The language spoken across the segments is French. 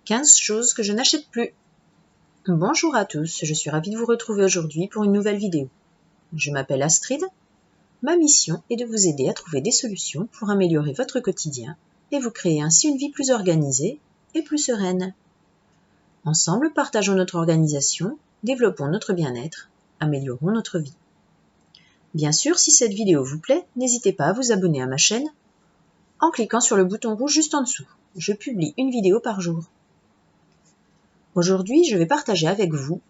15 choses que je n'achète plus. Bonjour à tous, je suis ravie de vous retrouver aujourd'hui pour une nouvelle vidéo. Je m'appelle Astrid. Ma mission est de vous aider à trouver des solutions pour améliorer votre quotidien et vous créer ainsi une vie plus organisée et plus sereine. Ensemble, partageons notre organisation, développons notre bien-être, améliorons notre vie. Bien sûr, si cette vidéo vous plaît, n'hésitez pas à vous abonner à ma chaîne en cliquant sur le bouton rouge juste en dessous. Je publie une vidéo par jour. Aujourd'hui, je vais partager avec vous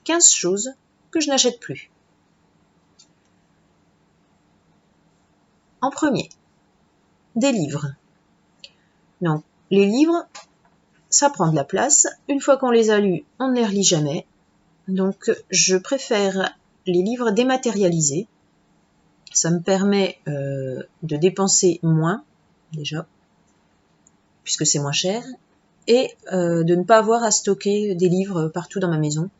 15 choses que je n'achète plus. En premier, des livres. Donc, les livres, ça prend de la place. Une fois qu'on les a lus, on ne les relit jamais. Donc, je préfère les livres dématérialisés. Ça me permet de dépenser moins, déjà, puisque c'est moins cher, et de ne pas avoir à stocker des livres partout dans ma maison.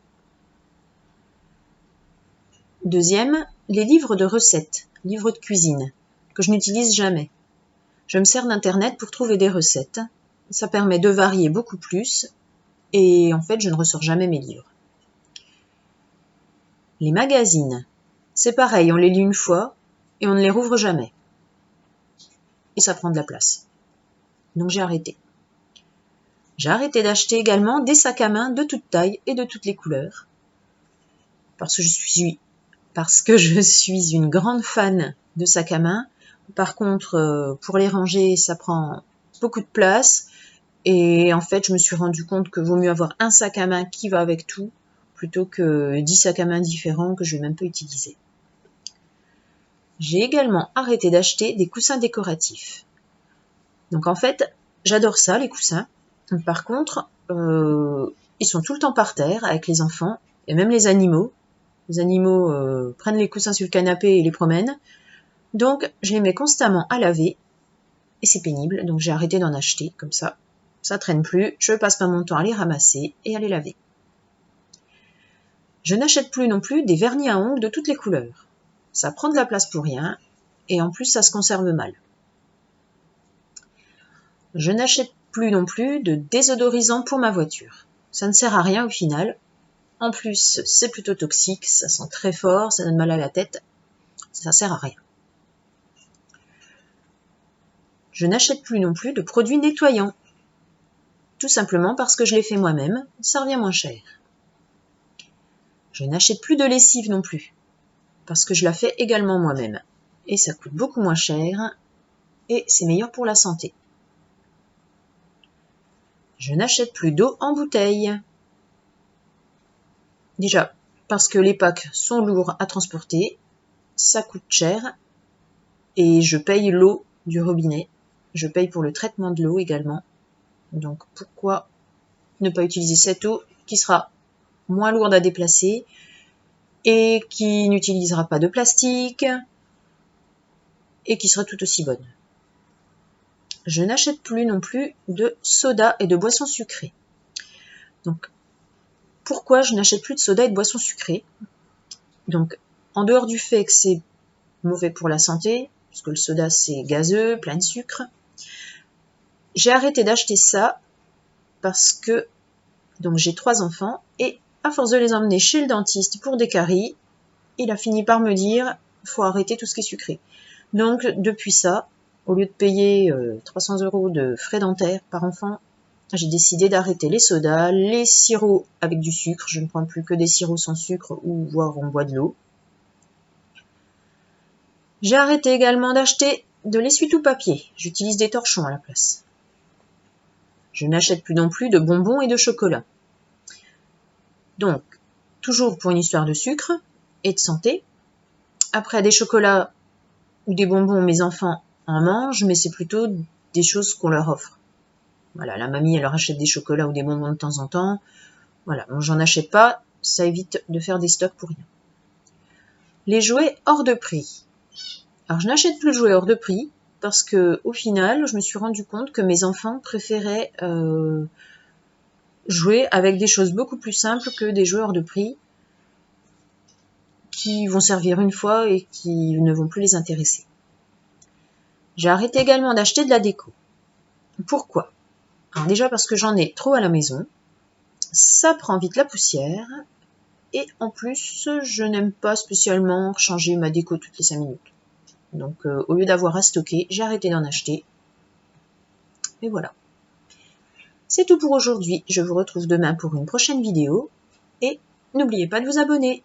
Deuxième, les livres de recettes, livres de cuisine, que je n'utilise jamais. Je me sers d'internet pour trouver des recettes. Ça permet de varier beaucoup plus, et en fait, je ne ressors jamais mes livres. Les magazines, c'est pareil, on les lit une fois, et on ne les rouvre jamais. Et ça prend de la place. Donc j'ai arrêté. J'ai arrêté d'acheter également des sacs à main de toute taille et de toutes les couleurs. Parce que je suis une grande fan de sacs à main. Par contre, pour les ranger, ça prend beaucoup de place. Et en fait, je me suis rendu compte que vaut mieux avoir un sac à main qui va avec tout, plutôt que 10 sacs à main différents que je vais même pas utiliser. J'ai également arrêté d'acheter des coussins décoratifs. Donc en fait, j'adore ça, les coussins. Par contre, ils sont tout le temps par terre avec les enfants et même les animaux. Les animaux prennent les coussins sur le canapé et les promènent. Donc, je les mets constamment à laver et c'est pénible. Donc, j'ai arrêté d'en acheter comme ça. Ça traîne plus. Je passe pas mon temps à les ramasser et à les laver. Je n'achète plus non plus des vernis à ongles de toutes les couleurs. Ça prend de la place pour rien et en plus, ça se conserve mal. Je n'achète plus non plus de désodorisant pour ma voiture. Ça ne sert à rien au final. En plus, c'est plutôt toxique, ça sent très fort, ça donne mal à la tête. Ça sert à rien. Je n'achète plus non plus de produits nettoyants. Tout simplement parce que je les fais moi-même, ça revient moins cher. Je n'achète plus de lessive non plus, parce que je la fais également moi-même. Et ça coûte beaucoup moins cher, et c'est meilleur pour la santé. Je n'achète plus d'eau en bouteille. Déjà, parce que les packs sont lourds à transporter, ça coûte cher, et je paye l'eau du robinet. Je paye pour le traitement de l'eau également. Donc pourquoi ne pas utiliser cette eau qui sera moins lourde à déplacer et qui n'utilisera pas de plastique et qui sera tout aussi bonne. Je n'achète plus non plus de soda et de boissons sucrées. Donc pourquoi je n'achète plus de soda et de boissons sucrées? Donc en dehors du fait que c'est mauvais pour la santé, parce que le soda c'est gazeux, plein de sucre, j'ai arrêté d'acheter ça parce que donc j'ai 3 enfants et à force de les emmener chez le dentiste pour des caries, il a fini par me dire faut arrêter tout ce qui est sucré. Donc depuis ça, au lieu de payer 300 € de frais dentaires par enfant, j'ai décidé d'arrêter les sodas, les sirops avec du sucre. Je ne prends plus que des sirops sans sucre ou voire on boit de l'eau. J'ai arrêté également d'acheter de l'essuie-tout papier. J'utilise des torchons à la place. Je n'achète plus non plus de bonbons et de chocolat. Donc, toujours pour une histoire de sucre et de santé. Après, des chocolats ou des bonbons, mes enfants en mangent, mais c'est plutôt des choses qu'on leur offre. Voilà, la mamie, elle leur achète des chocolats ou des bonbons de temps en temps. Voilà, bon, j'en achète pas, ça évite de faire des stocks pour rien. Les jouets hors de prix. Alors, je n'achète plus de jouets hors de prix parce que, au final, je me suis rendu compte que mes enfants préféraient jouer avec des choses beaucoup plus simples que des jouets hors de prix qui vont servir une fois et qui ne vont plus les intéresser. J'ai arrêté également d'acheter de la déco. Pourquoi? Alors déjà parce que j'en ai trop à la maison, ça prend vite la poussière, et en plus, je n'aime pas spécialement changer ma déco toutes les 5 minutes. Donc au lieu d'avoir à stocker, j'ai arrêté d'en acheter. Et voilà. C'est tout pour aujourd'hui, je vous retrouve demain pour une prochaine vidéo, et n'oubliez pas de vous abonner.